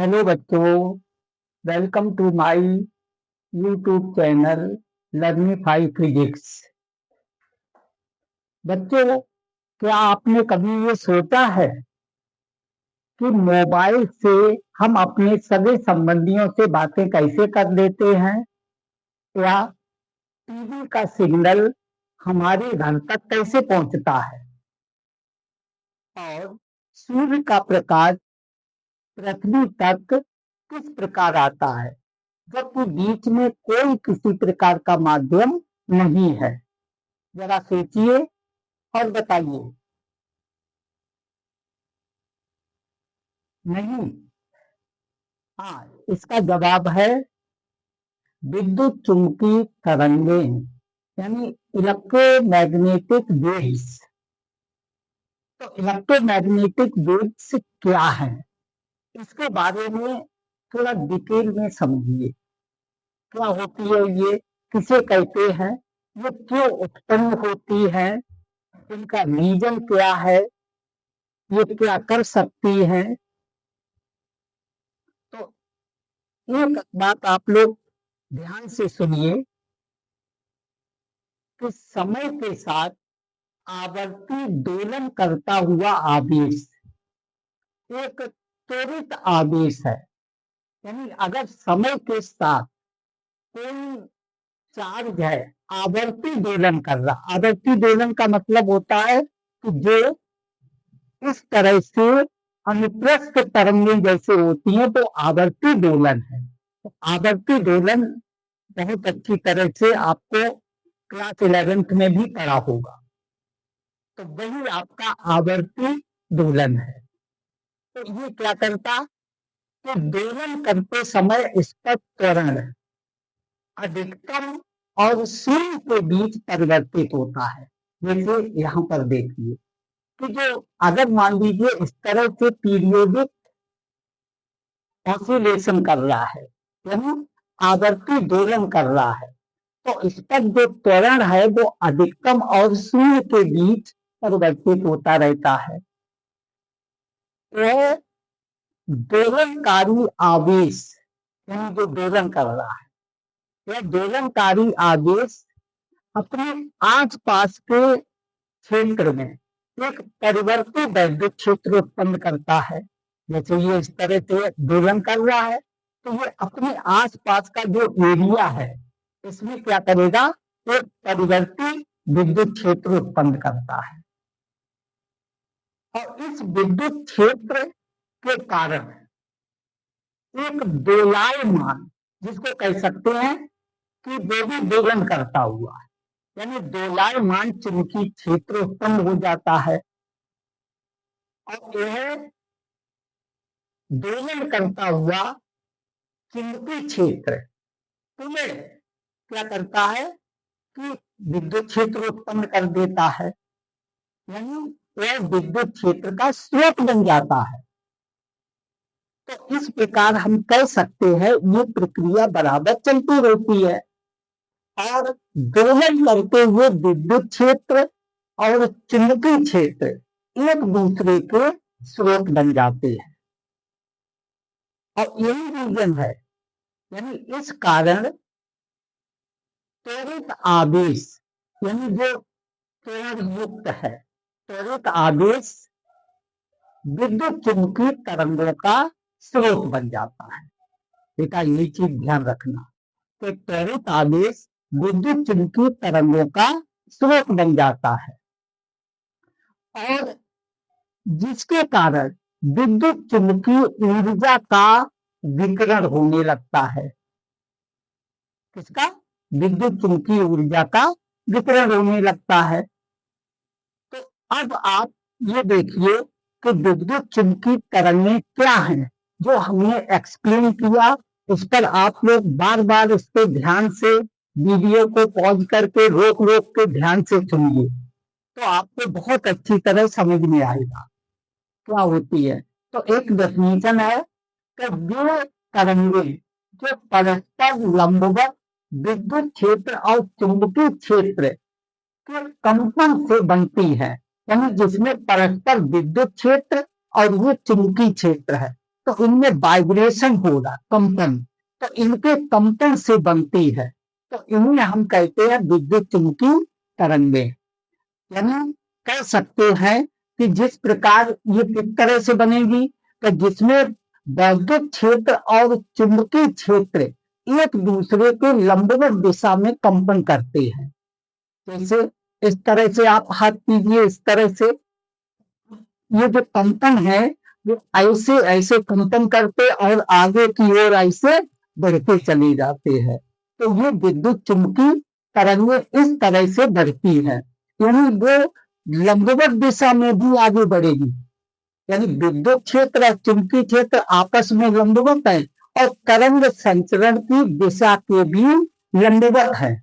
Hello बच्चों, welcome to my YouTube channel Learnify physics. बच्चों, क्या आपने कभी ये सोचा है कि मोबाइल से हम अपने सगे संबंधियों से बातें कैसे कर लेते हैं, या टीवी का सिग्नल हमारे घर तक कैसे पहुंचता है, और सूर्य का प्रकाश पृथ्वी तक किस प्रकार आता है, जबकि बीच में कोई किसी प्रकार का माध्यम नहीं है। जरा सोचिए और बताइए। नहीं। हाँ, इसका जवाब है विद्युत चुंबकीय तरंगें, यानी इलेक्ट्रोमैग्नेटिक वेव्स। तो इलेक्ट्रोमैग्नेटिक वेव्स क्या है, इसके बारे में थोड़ा डिटेल में समझिए। क्या होती है ये, किसे कहते हैं, ये क्यों उत्पन्न होती है, इनका रीजन क्या है, ये क्या कर सकती है। तो एक बात आप लोग ध्यान से सुनिए कि समय के साथ आवर्ती दोलन करता हुआ आवेश एक त्वरित आवेश है। यानी अगर समय के साथ कोई चार्ज है, आवर्ती दोलन कर रहा, आवर्ती दोलन का मतलब होता है कि जो इस तरह से अनुप्रस्थ तरंगें जैसे होती हैं, तो आवर्ती दोलन है। तो आवर्ती दोलन बहुत अच्छी तरह से आपको क्लास 11th में भी पढ़ा होगा। तो वही आपका आवर्ती दोलन है। तो ये क्या करता, तो दोलन करते समय इसका त्वरण अधिकतम और शून्य के बीच परिवर्तित होता है। जैसे यहाँ पर देखिए कि जो अगर मान लीजिए इस तरह से पीरियोडिक ऑसिलेशन कर रहा है, यानी आवर्ती दोलन कर रहा है, तो इस पर जो त्वरण है वो अधिकतम और शून्य के बीच परिवर्तित होता रहता है। वह दोलनकारी आवेश, यानी जो दोलन कर रहा है, यह दोलनकारी आवेश अपने आसपास के क्षेत्र में एक परिवर्ती वैद्युत क्षेत्र उत्पन्न करता है। जैसे ये इस तरह से दोलन कर रहा है, तो ये अपने आसपास का जो एरिया है इसमें क्या करेगा, एक परिवर्ती विद्युत क्षेत्र उत्पन्न करता है। और इस विद्युत क्षेत्र के कारण एक दोलायमान, जिसको कह सकते हैं कि वो भी दोलन करता हुआ है, यानी दोलायमान चुंबकीय क्षेत्र उत्पन्न हो जाता है। और यह दोलन करता हुआ चुंबकीय क्षेत्र तुम्हें क्या करता है कि विद्युत क्षेत्र उत्पन्न कर देता है, यानी वह विद्युत क्षेत्र का स्रोत बन जाता है। तो इस प्रकार हम कह सकते हैं ये प्रक्रिया बराबर चलती रहती है, और दोलन करते हुए विद्युत क्षेत्र और चुंबकीय क्षेत्र एक दूसरे के स्रोत बन जाते हैं। और यही रीजन है, यानी इस कारण त्वरित आवेश, यानी जो त्वरण युक्त है, त्वरित आवेश विद्युत चुंबकीय तरंगों का स्रोत बन जाता है। बेटा ये चीज ध्यान रखना कि त्वरित आवेश विद्युत चुंबकीय तरंगों का स्रोत बन जाता है, और जिसके कारण विद्युत चुंबकीय ऊर्जा का विकिरण होने लगता है। किसका? विद्युत चुंबकीय ऊर्जा का विकिरण होने लगता है। तो अब आप ये देखिए कि विद्युत चुंबकीय तरंगें क्या हैं, जो हमने एक्सप्लेन किया। उस पर आप लोग बार बार इस पे ध्यान से वीडियो को पॉज करके रोक रोक के ध्यान से सुनिए, तो आपको बहुत अच्छी तरह समझ में आएगा क्या होती है। तो एक डेफिनेशन है कि जो तरंगें जो परस्पर लंबवत विद्युत क्षेत्र और चुंबकीय क्षेत्र के कंपन से बनती है, यानी जिसमें परस्पर विद्युत क्षेत्र और वो चुंबकीय क्षेत्र है, तो इनमें वाइब्रेशन होगा, कंपन, तो इनके कंपन से बनती है, तो इन्हें हम कहते हैं विद्युत चुम्बकीय तरंगे। यानी कह सकते हैं कि जिस प्रकार ये किस तरह से बनेगी, तो जिसमें वैद्युत क्षेत्र और चुंबकीय क्षेत्र एक दूसरे के लंबवत दिशा में कंपन करते हैं। जैसे इस तरह से आप हाथ कीजिए, इस तरह से ये जो कंपन है ये ऐसे ऐसे कंपन करते और आगे की ओर ऐसे बढ़ते चले जाते हैं। तो ये विद्युत चुम्बकीय तरंगें इस तरह से बढ़ती है, यानी वो लंबवत दिशा में भी आगे बढ़ेगी, यानी विद्युत क्षेत्र और चुंबकीय क्षेत्र आपस में लंबवत है और तरंग संचरण की दिशा के भी लंबवत है,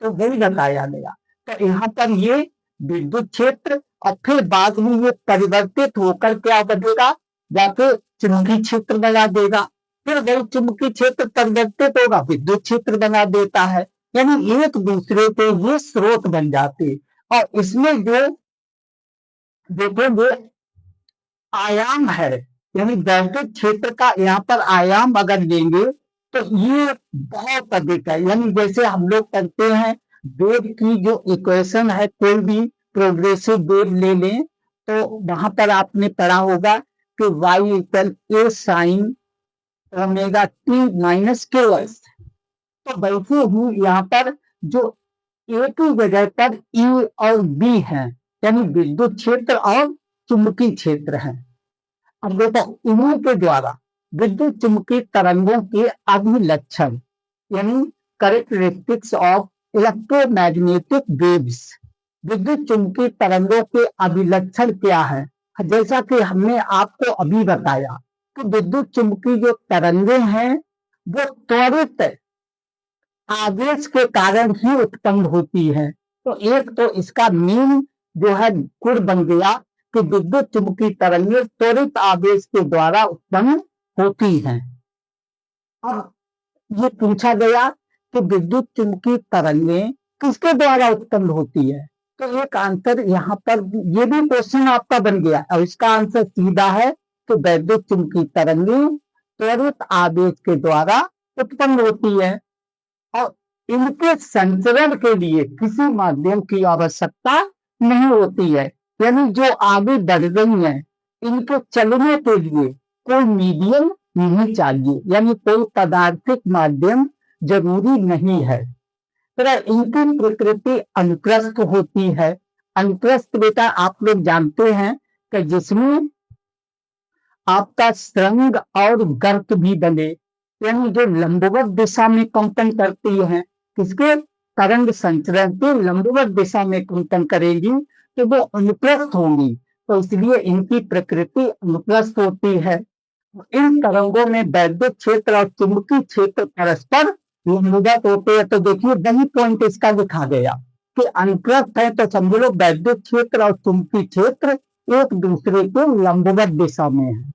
तो वही बताया गया। तो यहाँ पर ये विद्युत क्षेत्र और फिर बाद में ये परिवर्तित होकर क्या बनेगा, जाके चुंबकीय क्षेत्र बना देगा, फिर वही चुंबकीय क्षेत्र परिवर्तित होगा, विद्युत क्षेत्र बना देता है, यानी एक दूसरे के ये स्रोत बन जाते। और इसमें जो देखेंगे आयाम है, यानी वैद्युत क्षेत्र का यहाँ पर आयाम अगर लेंगे तो ये बहुत अधिक है। यानी जैसे हम लोग करते हैं वेव की जो इक्वेशन है, कोई भी प्रोग्रेसिव वेव ले लें तो वहां पर आपने पढ़ा होगा कि y इक्वल ए साइन ओमेगा टी माइनस के एस। तो वैसे ही यहाँ पर जो ए की जगह पर ई और बी है, यानी विद्युत क्षेत्र और चुंबकीय क्षेत्र है। अब देखो इन्हीं के द्वारा विद्युत चुम्बकीय तरंगों के अभिलक्षण, यानी कैरेक्टरिस्टिक्स ऑफ इलेक्ट्रोमैग्नेटिक वेव्स, विद्युत चुम्बकीय तरंगों के अभिलक्षण क्या है। जैसा कि हमने आपको अभी बताया कि विद्युत चुम्बकीय जो तरंगे हैं वो त्वरित आवेश के कारण ही उत्पन्न होती है। तो एक तो इसका मेन जो है गुण बन गया कि विद्युत चुम्बकीय तरंगें त्वरित आवेश के द्वारा उत्पन्न होती हैं। अब ये पूछा गया कि विद्युत चुम्बकीय तरंगें किसके द्वारा उत्पन्न होती है, तो एक आंसर यहाँ पर ये भी क्वेश्चन आपका बन गया और इसका आंसर सीधा है कि वैद्युत चुम्बकीय तरंगें त्वरित आवेश के द्वारा उत्पन्न होती है और इनके संचरण के लिए किसी माध्यम की आवश्यकता नहीं होती है। यानी जो आगे बढ़ रही है इनके चलने के लिए कोई मीडियम नहीं चाहिए, यानी कोई पदार्थिक माध्यम जरूरी नहीं है। तो इनकी प्रकृति अनुप्रस्थ होती है। अनुप्रस्थ बेटा आप लोग जानते हैं कि जिसमें आपका श्रृंग और गर्त भी बने, यानी जो लंबवत दिशा में कंपन करती है, किसके तरंग संचरण के लंबवत दिशा में कंपन करेगी तो वो अनुप्रस्थ होंगी, तो इसलिए इनकी प्रकृति अनुप्रस्थ होती है। इन तरंगों में वैद्युत क्षेत्र और चुंबकीय क्षेत्र परस्पर लंबवत होते हैं। तो देखिए वही पॉइंट इसका लिखा गया कि अनुप्रस्थ है, तो समझ लो वैद्युत क्षेत्र और चुंबकीय क्षेत्र एक दूसरे के लंबवत दिशा में है।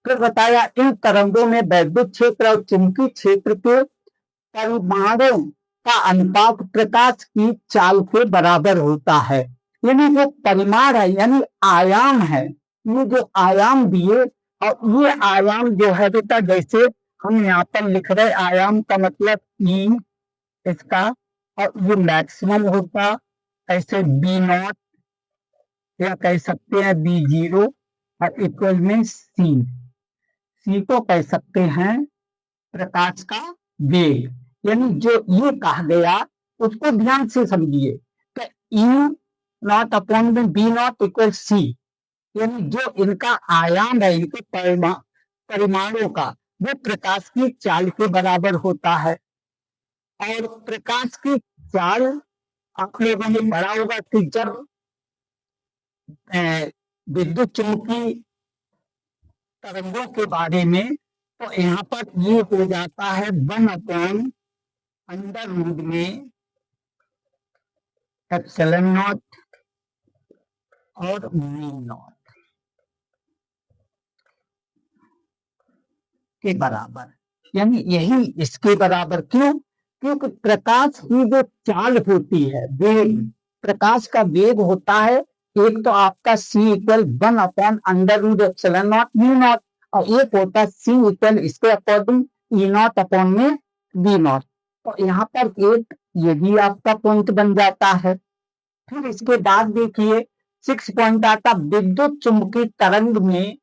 फिर बताया इन तरंगों में वैद्युत क्षेत्र और चुंबकीय क्षेत्र के परिमाणों का अनुपात प्रकाश की चाल के बराबर होता है। यानी जो परिमाण है यानी आयाम है, ये जो आयाम दिए और ये आयाम जो है बेटा जैसे हम यहाँ पर लिख रहे, आयाम का मतलब ई इसका, और ये मैक्सिमम होता ऐसे बी नॉट या कह सकते हैं बी जीरो और इक्वल में सी को कह सकते हैं प्रकाश का वेग। यानी जो ये कहा गया उसको ध्यान से समझिए कि ई नॉट अपॉन में बी नॉट इक्वल सी, यानी जो इनका आयाम है इनके परिमाणों का वो प्रकाश की चाल के बराबर होता है। और प्रकाश की चाल आप लोगों ने पढ़ा होगा कि जब विद्युत चुम्बकीय तरंगों के बारे में, तो यहाँ पर ये हो जाता है 1 अंडर रूट में एप्सिलॉन नॉट और म्यू नॉट के बराबर। यानी यही इसके बराबर क्यों, क्योंकि प्रकाश की जो चाल होती है वेग, प्रकाश का वेग होता है एक तो आपका C इक्वल 1/√ε0 μ0 और एक होता है C इक्वल इसके अकॉर्डिंग E0 अपॉन में V0। तो यहाँ पर एक ये भी आपका पॉइंट बन जाता है। फिर इसके बाद देखिए 6 पॉइंट आता, विद्युत चुंबकीय तरंग में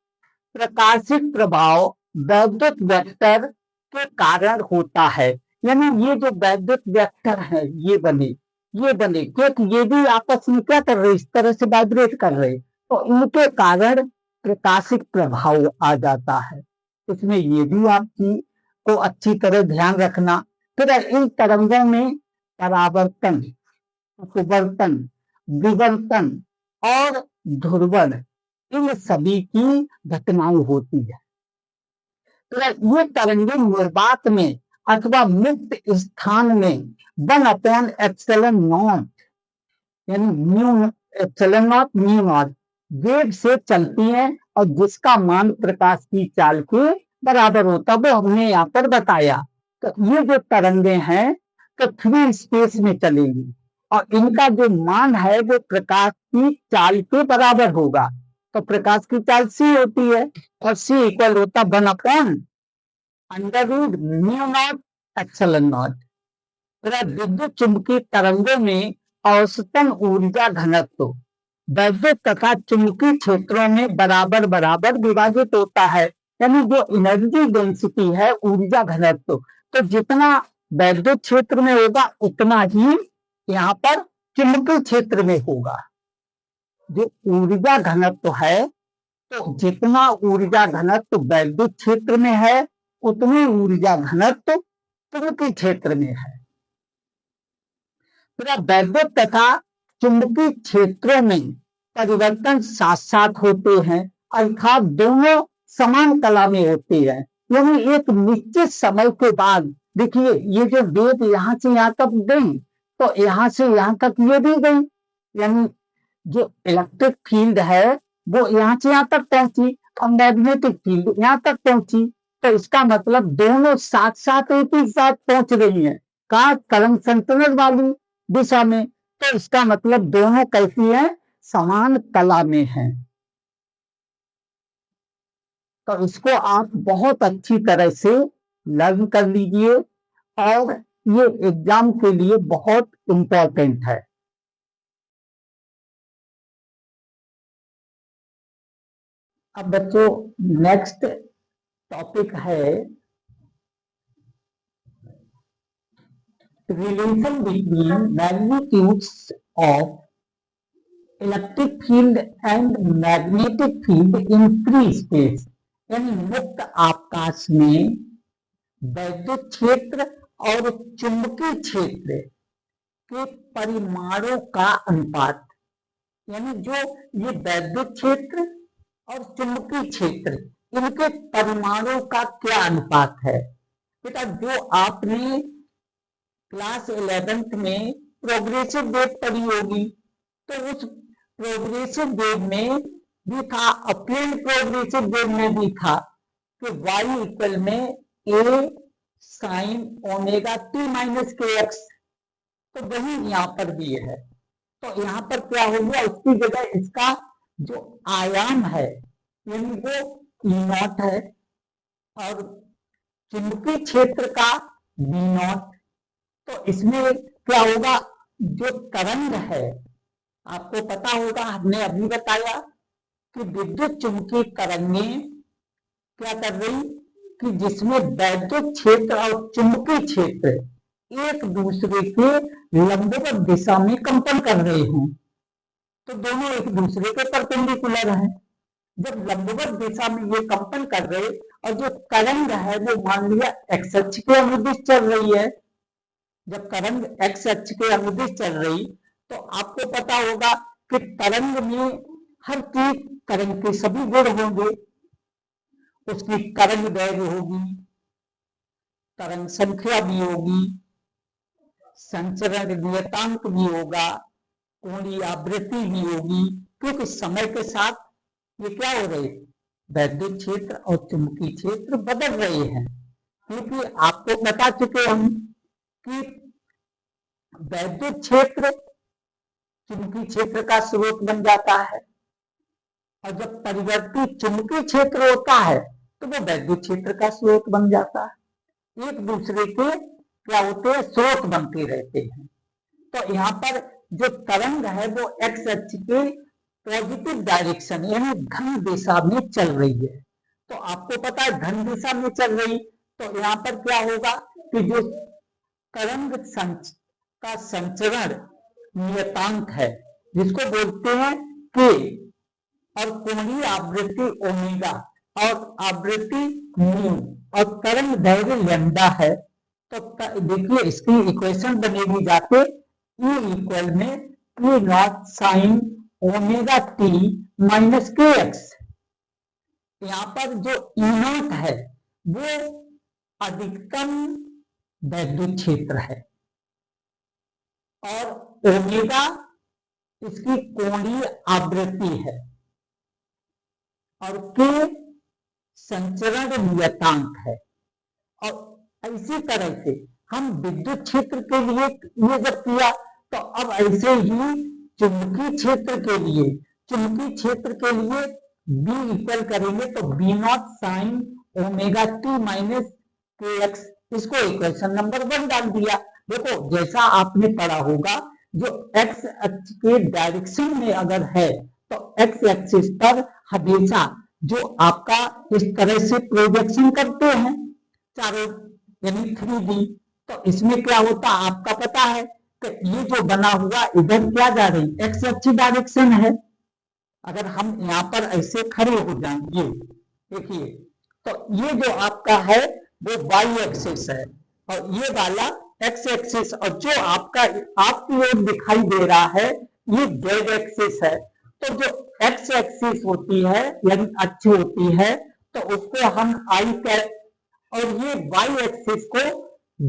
प्रकाशिक प्रभाव वैद्युत वेक्टर के कारण होता है। यानी ये जो वैद्युत वेक्टर है ये बने क्योंकि ये भी आपस में क्या कर रहे, इस तरह से वाइब्रेट कर रहे, तो इनके कारण प्रकाशिक प्रभाव आ जाता है। इसमें ये भी आपकी को अच्छी तरह ध्यान रखना। फिर इन तरंगों में परावर्तन, अपवर्तन, विवर्तन और ध्रुवण, इन सभी की घटनाएं होती है। तो ये तरंगे निर्वात में अथवा मुक्त स्थान में 1/ε0 यानी μ0 वेग से चलती हैं और जिसका मान प्रकाश की चाल के बराबर होता है, वो हमने यहाँ पर बताया। तो ये जो तरंगे हैं तो फ्री स्पेस में चलेंगी और इनका जो मान है वो प्रकाश की चाल के बराबर होगा। तो प्रकाश की चाल c होती है और c इक्वल होता 1/√μ0ε0। विद्युत चुंबकीय तरंगों में औसतन ऊर्जा घनत्व वैद्युत तथा चुंबकीय क्षेत्रों में बराबर बराबर विभाजित होता है। यानी जो एनर्जी डेंसिटी है, ऊर्जा घनत्व, तो जितना वैद्युत क्षेत्र में होगा उतना ही यहाँ पर चुंबकीय क्षेत्र में होगा। जो ऊर्जा घनत्व है, तो जितना ऊर्जा घनत्व वैद्युत क्षेत्र में है उतनी ऊर्जा घनत्व चुंबकीय क्षेत्र में है। वैद्युत तथा चुंबकीय क्षेत्रों में परिवर्तन साथ साथ होते हैं, अर्थात दोनों समान कला में होते हैं। यानी एक निश्चित समय के बाद देखिए ये जो वेग यहाँ से यहाँ तक गई तो यहाँ से यहाँ तक ये भी गई, यानी जो इलेक्ट्रिक फील्ड है वो यहाँ से यहाँ तक पहुंची और मैग्नेटिक फील्ड यहाँ तक पहुंची। तो इसका मतलब दोनों साथ साथ एक ही साथ पहुंच रही हैं, कहाँ, करंट संतुलन वाली दिशा में। तो इसका मतलब दोनों कैसी है, समान कला में है। तो इसको आप बहुत अच्छी तरह से लर्न कर लीजिए और ये एग्जाम के लिए बहुत इंपॉर्टेंट है। अब बच्चों नेक्स्ट टॉपिक है relation between magnitudes of electric field and magnetic field in free space। यानी मुक्त आकाश में वैद्युत क्षेत्र और चुंबकीय क्षेत्र के परिमाणों का अनुपात, यानी जो ये वैद्युत क्षेत्र और चुंबकीय क्षेत्र इनके परिमाणों का क्या अनुपात है। बेटा जो आपने क्लास 11th में प्रोग्रेसिव वेव पढ़ी होगी, तो उस प्रोग्रेसिव वेव में भी था, अप्लेन प्रोग्रेसिव वेव में भी था कि y इक्वल में a sine omega t minus के एक्स, तो वही यहाँ पर भी है। तो यहाँ पर क्या हो गया, उसकी जगह इसका जो आयाम है यानी वो E0 है और चुंबकीय क्षेत्र का V0। तो इसमें क्या होगा, जो तरंग है, आपको पता होगा हमने अभी बताया कि विद्युत चुंबकीय तरंगें क्या कर रही कि जिसमें वैद्युत क्षेत्र और चुंबकीय क्षेत्र एक दूसरे के लंबवत दिशा में कंपन कर रहे हों, तो दोनों एक दूसरे के परपेंडिकुलर हैं। जब लंबवत दिशा में ये कंपन कर रहे और जो तरंग है वो मान लिया एक्स अक्ष के अनुदिश चल रही है, जब तरंग एक्स अक्ष के अनुदिश चल रही तो आपको पता होगा कि तरंग में हर चीज, तरंग के सभी गुण होंगे, उसकी तरंग दैर्घ्य होगी, तरंग संख्या भी होगी, संचरण नियतांक भी होगा, कोणीय आवृत्ति भी होगी, क्योंकि समय के साथ ये क्या हो रहे, वैद्युत क्षेत्र और चुंबकीय क्षेत्र बदल रहे हैं। क्योंकि आपको बता चुके हम कि वैद्युत क्षेत्र चुंबकीय क्षेत्र का स्रोत बन जाता है। और जब परिवर्ती चुंबकीय क्षेत्र होता है तो वो वैद्युत क्षेत्र का स्रोत बन जाता है। एक दूसरे के क्या होते हैं, स्रोत बनते रहते हैं। तो यहाँ पर जो तरंग है वो एक्स अक्ष के पॉजिटिव डायरेक्शन यानी धन दिशा में चल रही है। तो आपको पता है धन दिशा में चल रही, तो यहाँ पर क्या होगा कि जो तरंग का संचरण नियतांक है जिसको बोलते हैं के, और कोणीय आवृत्ति ओमेगा और आवृत्ति म्यू और तरंग दैर्घ्य लैम्डा है। तो देखिए इसकी इक्वेशन बनेगी जाके E इक्वल में Q not sine omega T minus के एक्स। यहाँ पर जो E नॉट है वो अधिकतम वैद्युत क्षेत्र है और ओमेगा इसकी कोणीय आवृत्ति है और के संचरण नियतांक है। और इसी तरह से हम विद्युत क्षेत्र के लिए ये जब किया तो अब ऐसे ही चुंबकीय क्षेत्र के लिए बी इक्वल करेंगे तो B naught sine omega T minus के एक्स, इसको इक्वेशन नंबर 1 डाल दिया। देखो जैसा आपने पढ़ा होगा जो एक्स अक्ष के डायरेक्शन में अगर है तो एक्स एक्सिस पर हमेशा जो आपका इस तरह से प्रोजेक्शन करते हैं चारों यानी 3D, तो इसमें क्या होता आपका पता है कि ये जो बना हुआ इधर क्या जा रही एक्स अक्ष डायरेक्शन है। अगर हम यहाँ पर ऐसे खड़े हो जाएंगे देखिए तो ये जो आपका है वो वाई एक्सिस है और ये वाला एक्स एक्सिस, और जो आपका आपकी ओर दिखाई दे रहा है ये जेड एक्सिस है। तो जो एक्स एक्सिस होती है यानी अक्ष होती है तो उसको हम आई कैप और ये वाई एक्सिस को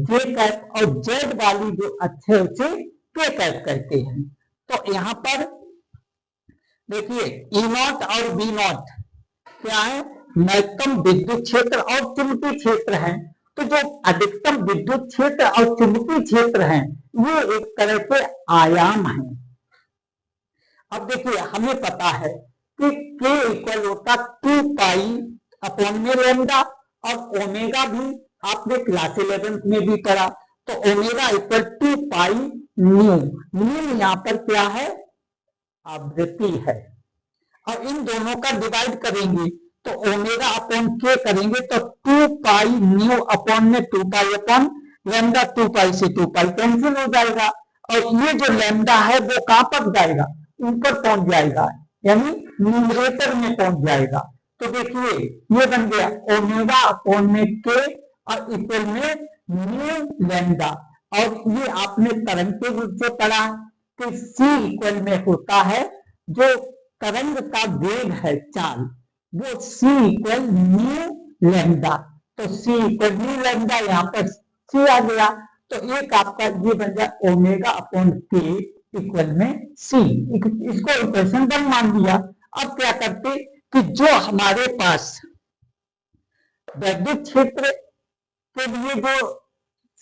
जे कैप और जेड वाली जो अक्ष है उसे के कैप कहते हैं। तो यहाँ पर देखिए ई नॉट और बी नॉट क्या है, महत्तम विद्युत क्षेत्र और चुंबकीय क्षेत्र है। तो जो अधिकतम विद्युत क्षेत्र और चुंबकीय क्षेत्र है ये एक तरह के आयाम है। अब देखिए हमें पता है कि K इक्वल होता 2 पाई अपॉन में लैम्डा और ओमेगा भी आपने क्लास 11 में भी पढ़ा, तो omega equal 2 pi nu. New यहाँ पर क्या है, आवृत्ति है। और इन दोनों का डिवाइड करेंगे तो ओमेगा अपॉन के करेंगे तो 2 पाई न्यू अपॉन में 2 पाई अपॉन लैम्डा, 2 पाई से 2 पाई कैंसिल हो जाएगा और ये जो लैम्डा है वो कहां पर जाएगा, ऊपर पहुंच जाएगा यानी न्यूमरेटर में पहुंच जाएगा। तो देखिए ये बन गया ओमेगा अपॉन में के और इक्वल में न्यू लैम्डा। और ये आपने तरंग के रूप से पढ़ा कि सी इक्वल में होता है जो तरंग का वेग है चाल वो सी इक्वल न्यू लैम्डा। तो सी इक्वल न्यू लैम्डा यहाँ पर सी आ गया तो एक आपका ये बन जाए ओमेगा अपॉन के इक्वल में सी, इसको इक्वेशन 1 मान लिया। अब क्या करते कि जो हमारे पास वैद्युत क्षेत्र के लिए जो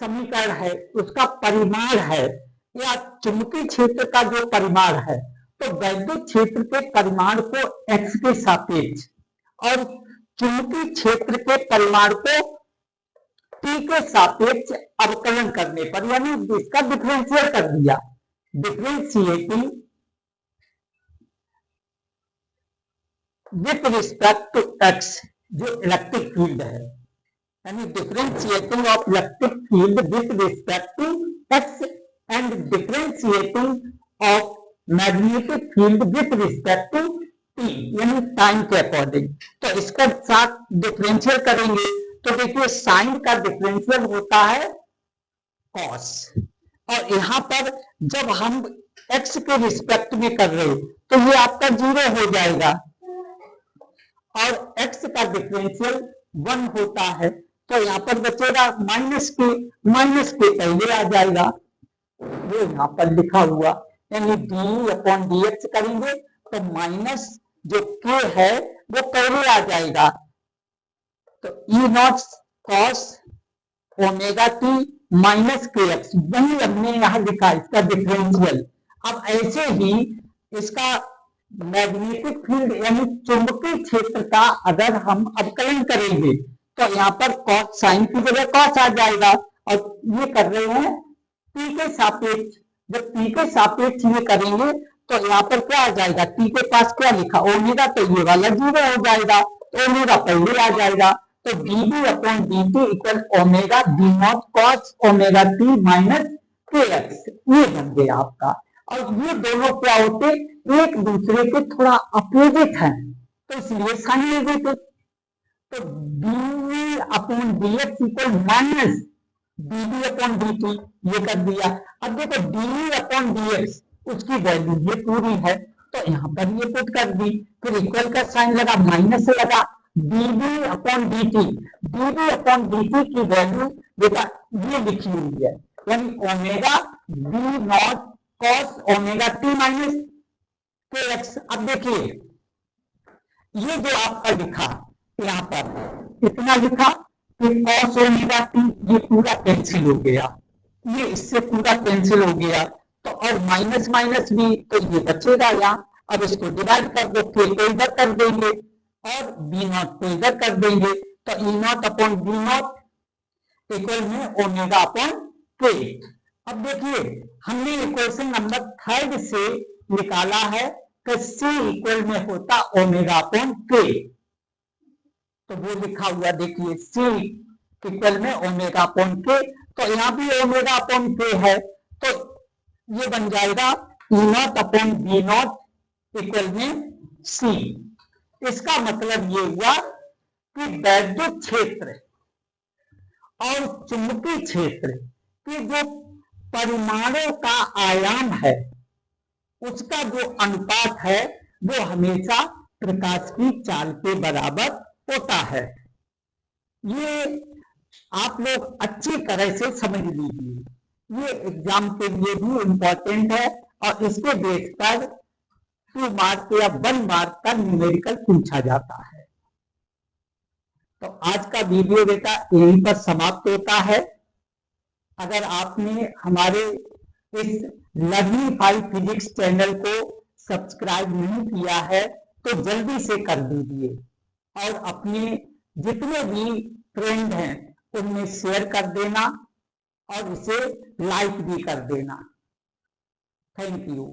समीकरण है उसका परिमाण है या चुंबकीय क्षेत्र का जो परिमाण है तो वैद्युत क्षेत्र के परिमाण को x के सापेक्ष और चुंबकीय क्षेत्र के परिमाण को t के सापेक्ष अवकलन करने पर यानी इसका डिफरेंशियल कर दिया, differentiating with respect to x जो इलेक्ट्रिक फील्ड है यानी differentiating of electric field with respect to x and differentiating of magnetic field with respect to t यानी टाइम के अकॉर्डिंग। तो इसका साथ डिफरेंशियल करेंगे तो देखिए साइन का डिफरेंशियल होता है कॉस और यहाँ पर जब हम x के रिस्पेक्ट में कर रहे तो ये आपका 0 हो जाएगा और x का डिफरेंशियल 1 होता है तो यहाँ पर बचेगा माइनस के पहले आ जाएगा वो यहाँ पर लिखा हुआ यानी डी अपॉन डी एक्स करेंगे तो माइनस जो k है वो पहले आ जाएगा तो E not cos omega T minus के एक्स, वही हमने यहाँ लिखा इसका डिफरेंशियल। अब ऐसे ही इसका मैग्नेटिक फील्ड यानी चुंबकीय क्षेत्र का अगर हम अवकलन करेंगे तो यहाँ पर कॉस साइन की जगह कॉस आ जाएगा, और ये कर रहे हैं टी के सापेक्ष। जब टी के सापेक्ष ये करेंगे तो यहाँ पर क्या आ जाएगा, टी के पास क्या लिखा ओमेगा, तो ये वाला 0 हो जाएगा, तो ओमेगा पहले आ जाएगा। तो D B upon D T equal omega D naught cos omega T minus के एक्स, ये बन गया आपका। और ये दोनों क्या होते, एक दूसरे के थोड़ा अपोजिट हैं, तो इसलिए साइन नेगेटिव। तो D upon D X equal minus D B upon D T, ये कर दिया। अब देखो डी अपॉन डी एक्स उसकी वैल्यू ये पूरी है, तो यहाँ पर ये पुट कर दी, फिर इक्वल का साइन लगा, माइनस लगा, dB upon dt, dB upon dt की वैल्यू बेटा ये लिखी हुई है, यानी omega d not cos omega t minus के एक्स। अब देखिए ये जो आपका लिखा यहाँ पर कितना लिखा कि कॉस ओमेगा t, ये पूरा कैंसिल हो गया, ये इससे पूरा कैंसिल हो गया, तो और माइनस माइनस भी, तो ये बचेगा यहाँ। अब इसको डिवाइड कर दो, फिर को इधर कर देंगे और बी नॉट को इधर कर देंगे, तो E not upon B not equal में ओमेगा अपॉन के। अब देखिए हमने इक्वेशन नंबर 3 से निकाला है कि C इक्वल में होता ओमेगा अपॉन के, तो वो लिखा हुआ देखिए C इक्वल में ओमेगा अपॉन के, तो यहाँ भी ओमेगा अपॉन के है, तो ये बन जाएगा E not upon B not equal में C। इसका मतलब ये हुआ कि वैद्युत क्षेत्र और चुंबकीय क्षेत्र के जो परिमाणों का आयाम है उसका जो अनुपात है वो हमेशा प्रकाश की चाल के बराबर होता है। ये आप लोग अच्छी तरह से समझ लीजिए, ये एग्जाम के लिए भी इम्पोर्टेंट है और इसके बेस पर 2 मार्क या 1 मार्क का न्यूमेरिकल पूछा जाता है। तो आज का वीडियो बेटा यहीं पर समाप्त होता है। अगर आपने हमारे इस लर्निंग बाय फिजिक्स चैनल को सब्सक्राइब नहीं किया है तो जल्दी से कर दीजिए और अपने जितने भी फ्रेंड हैं उनमें शेयर कर देना और इसे लाइक भी कर देना। Thank you.